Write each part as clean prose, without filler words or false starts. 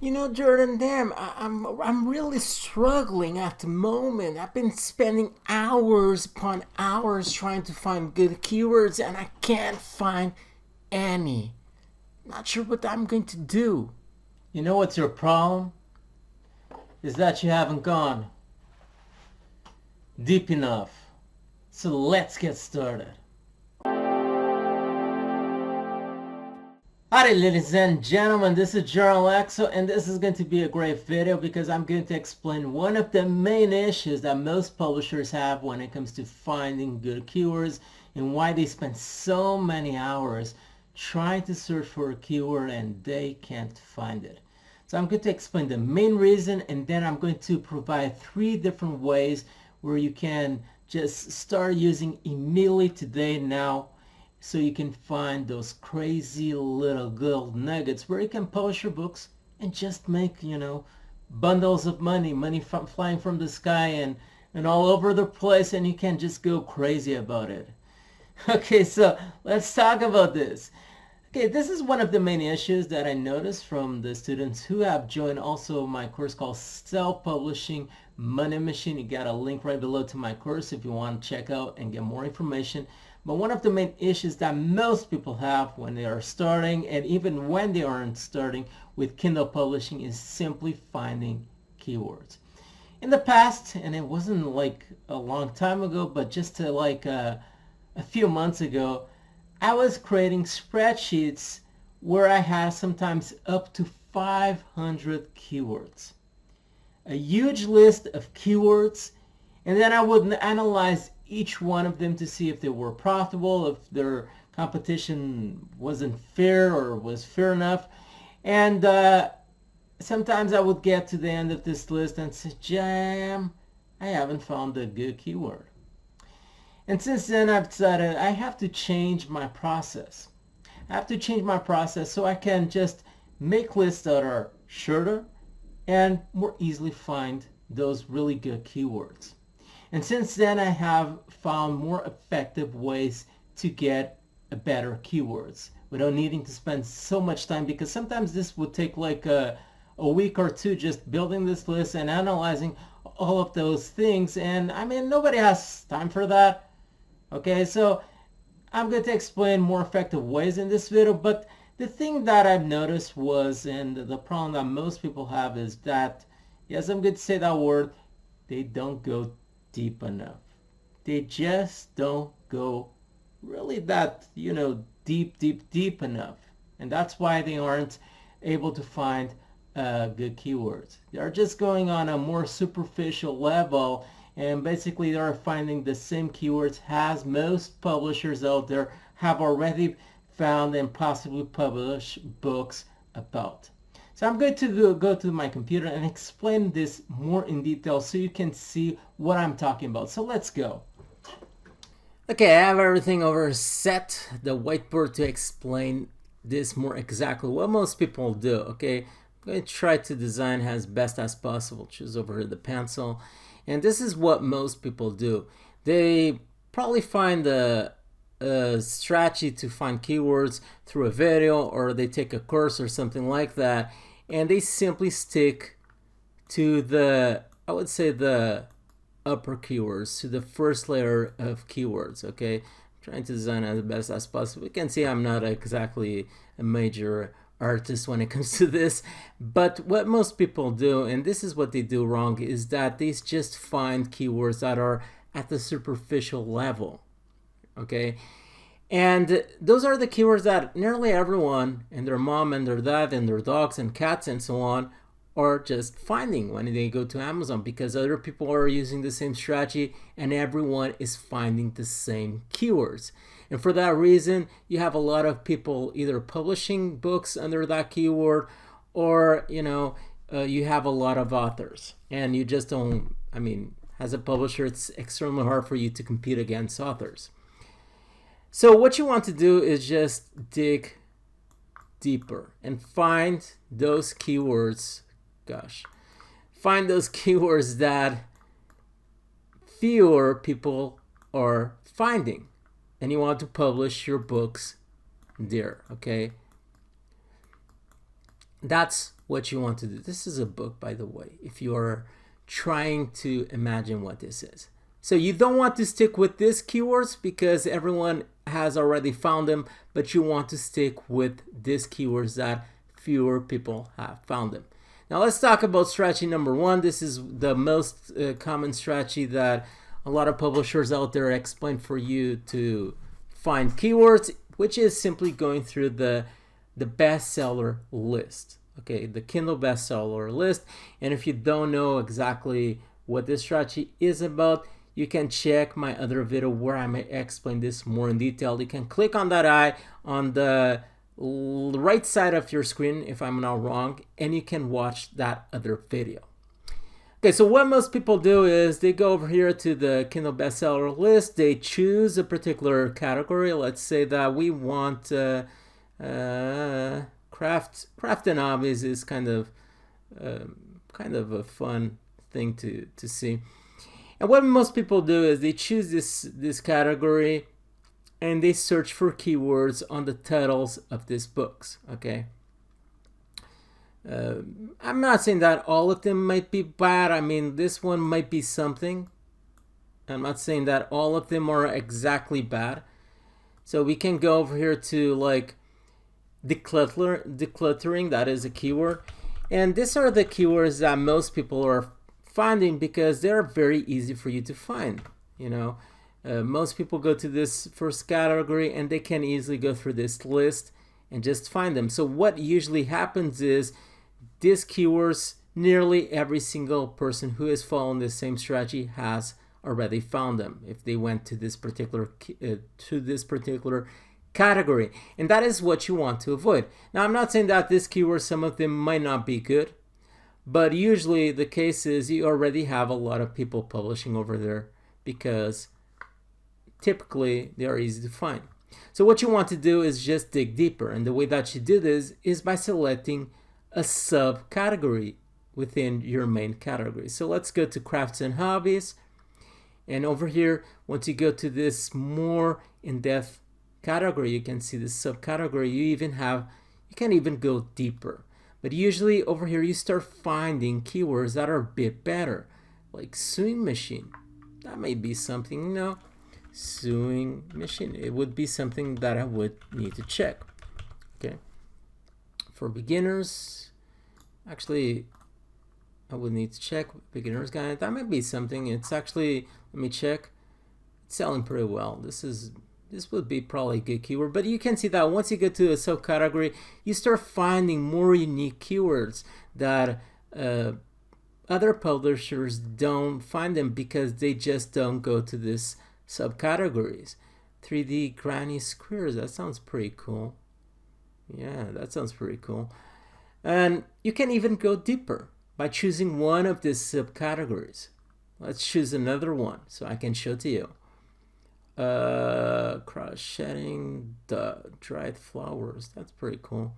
You know, Jordan, damn, I'm really struggling at the moment. I've been spending hours upon hours trying to find good keywords, and I can't find any. Not sure what I'm going to do. You know what's your problem? Is that you haven't gone deep enough. So let's get started. Howdy ladies and gentlemen, this is Alexo, and this is going to be a great video because I'm going to explain one of the main issues that most publishers have when it comes to finding good keywords and why they spend so many hours trying to search for a keyword and they can't find it. So I'm going to explain the main reason, and then I'm going to provide 3 different ways where you can just start using immediately today now, so you can find those crazy little gold nuggets where you can publish your books and just make, bundles of money flying from the sky and all over the place, and you can just go crazy about it. Okay, so let's talk about this. Okay, this is one of the main issues that I noticed from the students who have joined also my course called Self-Publishing Money Machine. You got a link right below to my course if you want to check out and get more information. But one of the main issues that most people have when they are starting, and even when they aren't starting with Kindle publishing, is simply finding keywords. In the past, and it wasn't like a long time ago, but just a few months ago, I was creating spreadsheets where I had sometimes up to 500 keywords. A huge list of keywords, and then I would analyze each one of them to see if they were profitable, if their competition wasn't fair or was fair enough. And sometimes I would get to the end of this list and say, "Jam, I haven't found a good keyword." And since then I've decided I have to change my process. I have to change my process so I can just make lists that are shorter and more easily find those really good keywords. And since then, I have found more effective ways to get better keywords without needing to spend so much time, because sometimes this would take like a week or 2 just building this list and analyzing all of those things. And I mean, nobody has time for that. Okay, so I'm going to explain more effective ways in this video. But the thing that I've noticed was, and the problem that most people have, is that, yes, I'm going to say that word, they don't go deep enough. They just don't go really that, deep enough. And that's why they aren't able to find good keywords. They're just going on a more superficial level, and basically they're finding the same keywords as most publishers out there have already found and possibly published books about. So I'm going to go to my computer and explain this more in detail so you can see what I'm talking about. So let's go. Okay, I have everything over set, the whiteboard, to explain this more exactly what most people do. Okay, I'm going to try to design as best as possible. Choose over here the pencil. And this is what most people do. They probably find a strategy to find keywords through a video, or they take a course or something like that, and they simply stick to the, I would say, the upper keywords, to the first layer of keywords. Okay, I'm trying to design as best as possible. You can see I'm not exactly a major artist when it comes to this, but what most people do, and this is what they do wrong, is that they just find keywords that are at the superficial level. Okay, and those are the keywords that nearly everyone and their mom and their dad and their dogs and cats and so on are just finding when they go to Amazon, because other people are using the same strategy and everyone is finding the same keywords. And for that reason, you have a lot of people either publishing books under that keyword, or you have a lot of authors, and you just don't, as a publisher, it's extremely hard for you to compete against authors. So what you want to do is just dig deeper and find those keywords, find those keywords that fewer people are finding, and you want to publish your books there. Okay, that's what you want to do. This is a book, by the way, if you're trying to imagine what this is. So you don't want to stick with these keywords because everyone has already found them, but you want to stick with these keywords that fewer people have found them. Now let's talk about strategy number one. This is the most common strategy that a lot of publishers out there explain for you to find keywords, which is simply going through the bestseller list. Okay, the Kindle bestseller list. And if you don't know exactly what this strategy is about, you can check my other video where I may explain this more in detail. You can click on that eye on the right side of your screen if I'm not wrong, and you can watch that other video. Okay, so what most people do is they go over here to the Kindle bestseller list, they choose a particular category. Let's say that we want craft and hobbies is kind of a fun thing to see. And what most people do is they choose this category and they search for keywords on the titles of these books. Okay, I'm not saying that all of them might be bad. I mean, this one might be something. I'm not saying that all of them are exactly bad. So we can go over here to like decluttering, that is a keyword. And these are the keywords that most people are finding because they're very easy for you to find. You know, most people go to this first category and they can easily go through this list and just find them. So what usually happens is these keywords, nearly every single person who is following the same strategy has already found them if they went to this particular category, and that is what you want to avoid. Now, I'm not saying that this keyword, some of them might not be good, but usually the case is you already have a lot of people publishing over there because typically they are easy to find. So what you want to do is just dig deeper, and the way that you do this is by selecting a subcategory within your main category. So let's go to crafts and hobbies, and over here, once you go to this more in-depth category, you can see this subcategory. You can even go deeper. But usually over here you start finding keywords that are a bit better, like sewing machine. That may be something, you know, sewing machine. It would be something that I would need to check. Okay. For beginners, actually, I would need to check beginner's guide. That might be something. It's actually, let me check. It's selling pretty well. This would be probably a good keyword, but you can see that once you get to a subcategory, you start finding more unique keywords that other publishers don't find them because they just don't go to this subcategories. 3D granny squares, that sounds pretty cool. Yeah, that sounds pretty cool. And you can even go deeper by choosing one of these subcategories. Let's choose another one so I can show to you. Crocheting the dried flowers, that's pretty cool.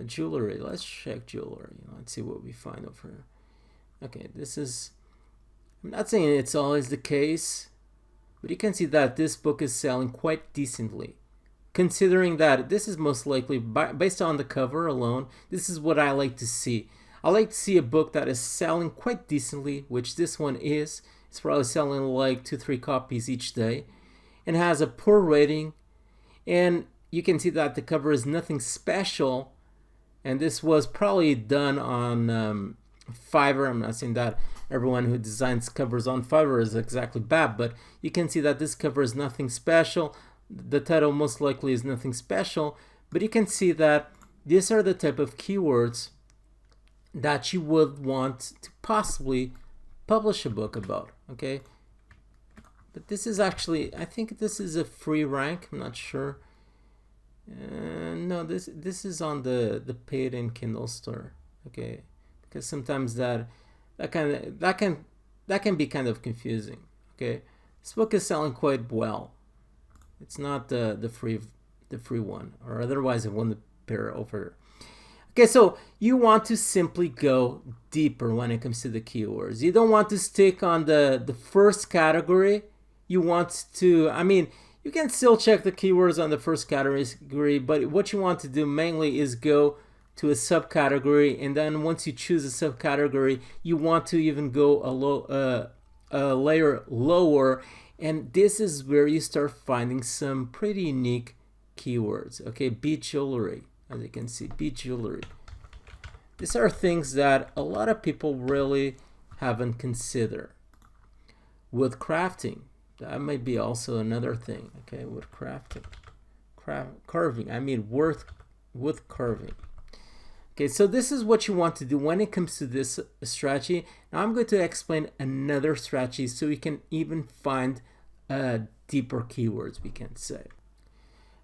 Jewelry, let's check jewelry. Let's see what we find over here. Okay, this is, I'm not saying it's always the case, but you can see that this book is selling quite decently, considering that this is most likely, based on the cover alone, this is what I like to see. I like to see a book that is selling quite decently, which this one is. It's probably selling like 2-3 copies each day, and has a poor rating, and you can see that the cover is nothing special, and this was probably done on Fiverr. I'm not saying that everyone who designs covers on Fiverr is exactly bad, but you can see that this cover is nothing special. The title most likely is nothing special, but you can see that these are the type of keywords that you would want to possibly publish a book about. Okay, but this is actually, I think this is a free rank. I'm not sure. No, this is on the paid in Kindle store. Okay, because sometimes that can be kind of confusing. Okay, this book is selling quite well. It's not the free one, or otherwise it wouldn't appear over. Okay, so you want to simply go deeper when it comes to the keywords. You don't want to stick on the first category. You want to, I mean, you can still check the keywords on the first category, but what you want to do mainly is go to a subcategory, and then once you choose a subcategory, you want to even go a layer lower, and this is where you start finding some pretty unique keywords. Okay, bead jewelry, as you can see, bead jewelry. These are things that a lot of people really haven't considered. Wood crafting, that might be also another thing. Okay, wood crafting, carving. I mean wood carving. Okay, so this is what you want to do when it comes to this strategy. Now I'm going to explain another strategy so you can even find deeper keywords, we can say.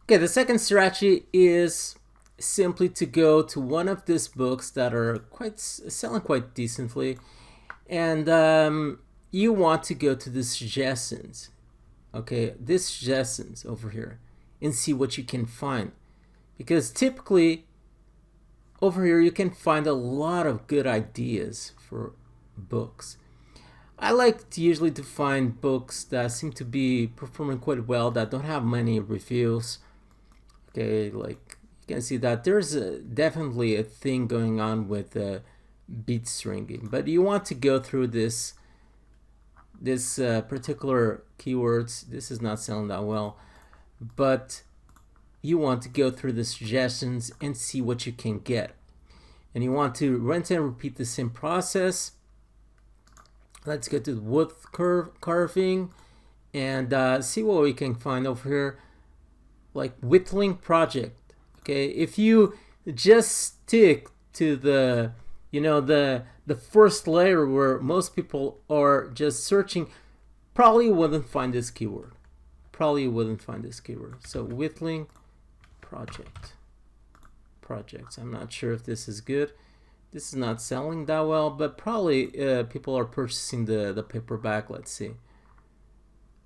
Okay, the second strategy is simply to go to one of these books that are selling quite decently, and you want to go to the suggestions. Okay, this suggestions over here, and see what you can find, because typically over here you can find a lot of good ideas for books. I like to usually to find books that seem to be performing quite well, that don't have many reviews. Okay, like you can see that there's definitely a thing going on with bead stringing, but you want to go through this particular keywords. This is not selling that well, but you want to go through the suggestions and see what you can get, and you want to rinse and repeat the same process. Let's go to wood carving and see what we can find over here, like whittling project. Okay, if you just stick to the the first layer where most people are just searching, probably wouldn't find this keyword. So whittling projects. I'm not sure if this is good. This is not selling that well, but probably people are purchasing the paperback. Let's see.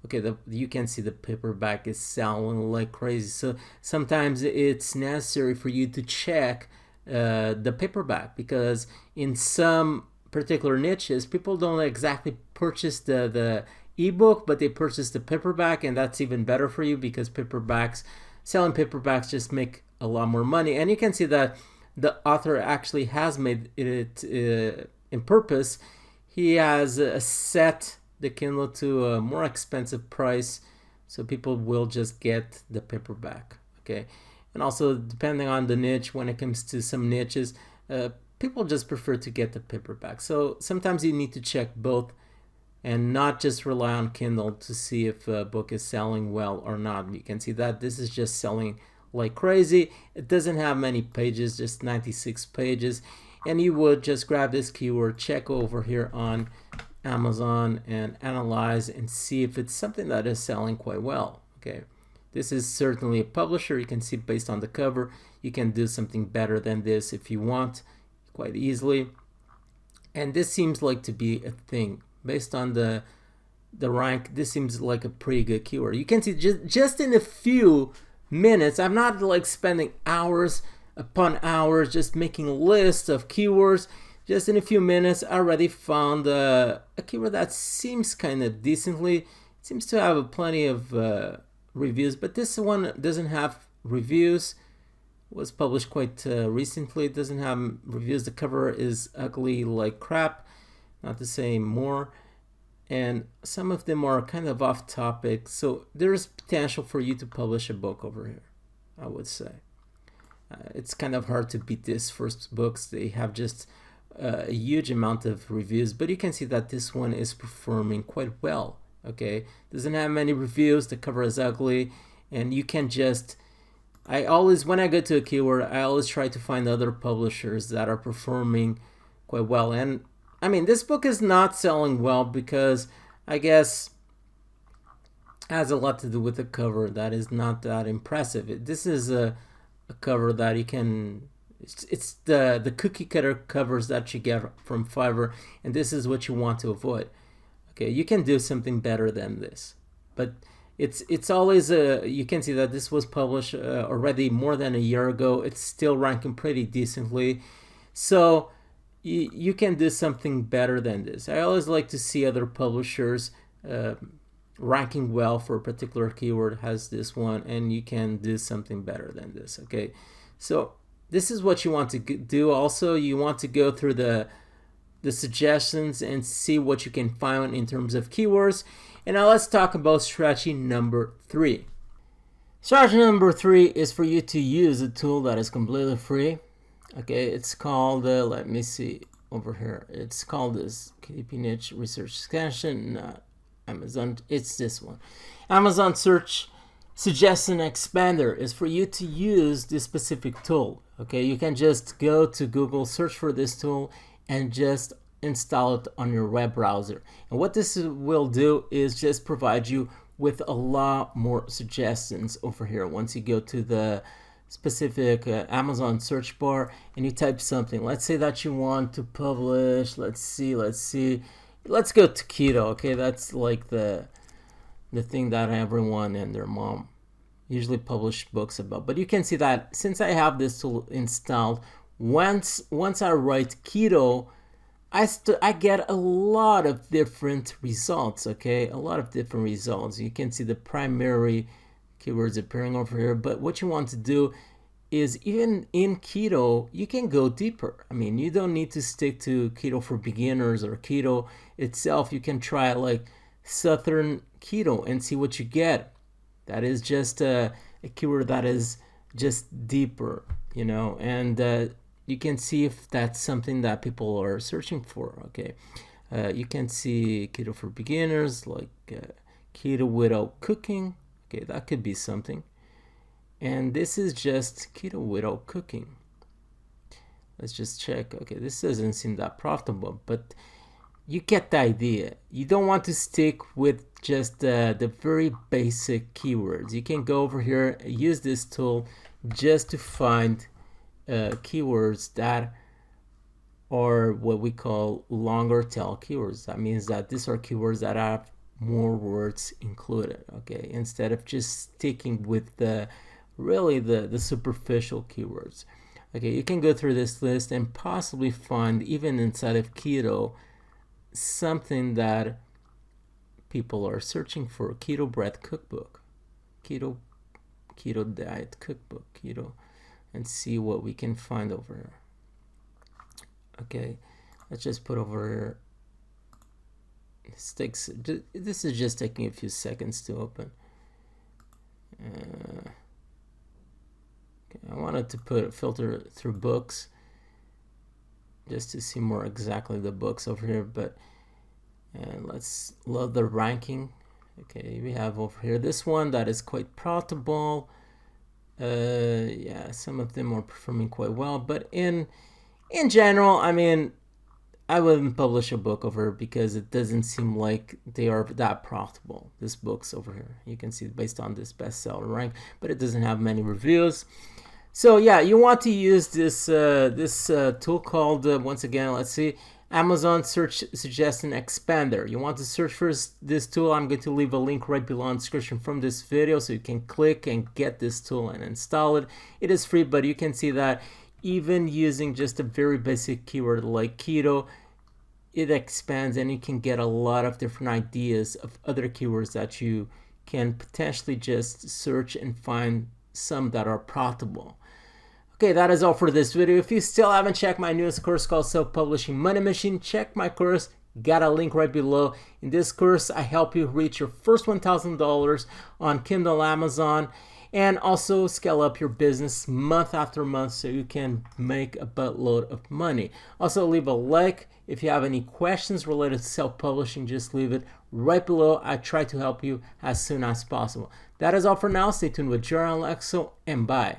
Okay, you can see the paperback is selling like crazy. So sometimes it's necessary for you to check the paperback, because in some particular niches, people don't exactly purchase the ebook, but they purchase the paperback, and that's even better for you, because selling paperbacks just make a lot more money. And you can see that the author actually has made it in purpose. He has set the Kindle to a more expensive price, so people will just get the paperback. Okay, and also depending on the niche, when it comes to some niches, people just prefer to get the paperback. So sometimes you need to check both and not just rely on Kindle to see if a book is selling well or not. You can see that this is just selling like crazy. It doesn't have many pages, just 96 pages, and you would just grab this keyword, check over here on Amazon and analyze and see if it's something that is selling quite well. Okay, this is certainly a publisher. You can see based on the cover, you can do something better than this if you want, quite easily. And this seems like to be a thing based on the rank. This seems like a pretty good keyword. You can see just in a few minutes, I'm not like spending hours upon hours just making lists of keywords. Just in a few minutes, I already found a keyword that seems kind of decently. It seems to have plenty of reviews, but this one doesn't have reviews. It was published quite recently. It doesn't have reviews. The cover is ugly like crap, not to say more. And some of them are kind of off topic. So there's potential for you to publish a book over here, I would say. It's kind of hard to beat these first books. They have just a huge amount of reviews, but you can see that this one is performing quite well. Okay, doesn't have many reviews, the cover is ugly, and you can just, when I go to a keyword, I always try to find other publishers that are performing quite well. And I mean, this book is not selling well because I guess it has a lot to do with the cover that is not that impressive. This is a cover that you can, it's the cookie cutter covers that you get from Fiverr, and this is what you want to avoid. Okay, you can do something better than this, but it's always you can see that this was published already more than a year ago. It's still ranking pretty decently, so you can do something better than this. I always like to see other publishers ranking well for a particular keyword has this one, and you can do something better than this. Okay, so this is what you want to do. Also, you want to go through the suggestions and see what you can find in terms of keywords. And now let's talk about strategy number 3. Strategy number 3 is for you to use a tool that is completely free. Okay, it's called, let me see over here. It's called this KDP Niche Research Extension, not Amazon. It's this one. Amazon Search Suggestion Expander is for you to use this specific tool. Okay, you can just go to Google, search for this tool, and just install it on your web browser. And what this will do is just provide you with a lot more suggestions over here. Once you go to the specific Amazon search bar and you type something, let's say that you want to publish, let's go to keto. Okay, that's like the thing that everyone and their mom usually publish books about. But you can see that since I have this tool installed, once I write keto, I get a lot of different results. Okay, a lot of different results. You can see the primary keywords appearing over here. But what you want to do is, even in keto, you can go deeper. I mean, you don't need to stick to keto for beginners or keto itself. You can try like Southern keto and see what you get. That is just a keyword that is just deeper, you know, and you can see if that's something that people are searching for. Okay, you can see keto for beginners, like keto without cooking. Okay, that could be something. And this is just keto without cooking. Let's just check. Okay, this doesn't seem that profitable, but you get the idea. You don't want to stick with just the very basic keywords. You can go over here, use this tool just to find keywords that are what we call longer tail keywords. That means that these are keywords that have more words included. Okay, instead of just sticking with the superficial keywords. Okay, you can go through this list and possibly find, even inside of keto, something that people are searching for. Keto bread cookbook, keto diet cookbook, keto, and see what we can find over here. Okay, let's just put over here. This is just taking a few seconds to open. Okay, I wanted to filter through books just to see more exactly the books over here, but let's load the ranking. Okay, we have over here this one that is quite profitable. Yeah, some of them are performing quite well, but in general, I mean, I wouldn't publish a book over here because it doesn't seem like they are that profitable. This book's over here, you can see based on this bestseller rank, but it doesn't have many reviews. So yeah, you want to use this tool called, once again, let's see, Amazon Search Suggestion Expander. You want to search for this tool. I'm going to leave a link right below in the description from this video, so you can click and get this tool and install it. It is free, but you can see that even using just a very basic keyword like keto, it expands and you can get a lot of different ideas of other keywords that you can potentially just search and find some that are profitable. Okay, that is all for this video. If you still haven't checked my newest course called Self-Publishing Money Machine, check my course. Got a link right below. In this course, I help you reach your first $1,000 on Kindle, Amazon, and also scale up your business month after month so you can make a buttload of money. Also, leave a like. If you have any questions related to self-publishing, just leave it right below. I try to help you as soon as possible. That is all for now. Stay tuned with Alexo, and bye.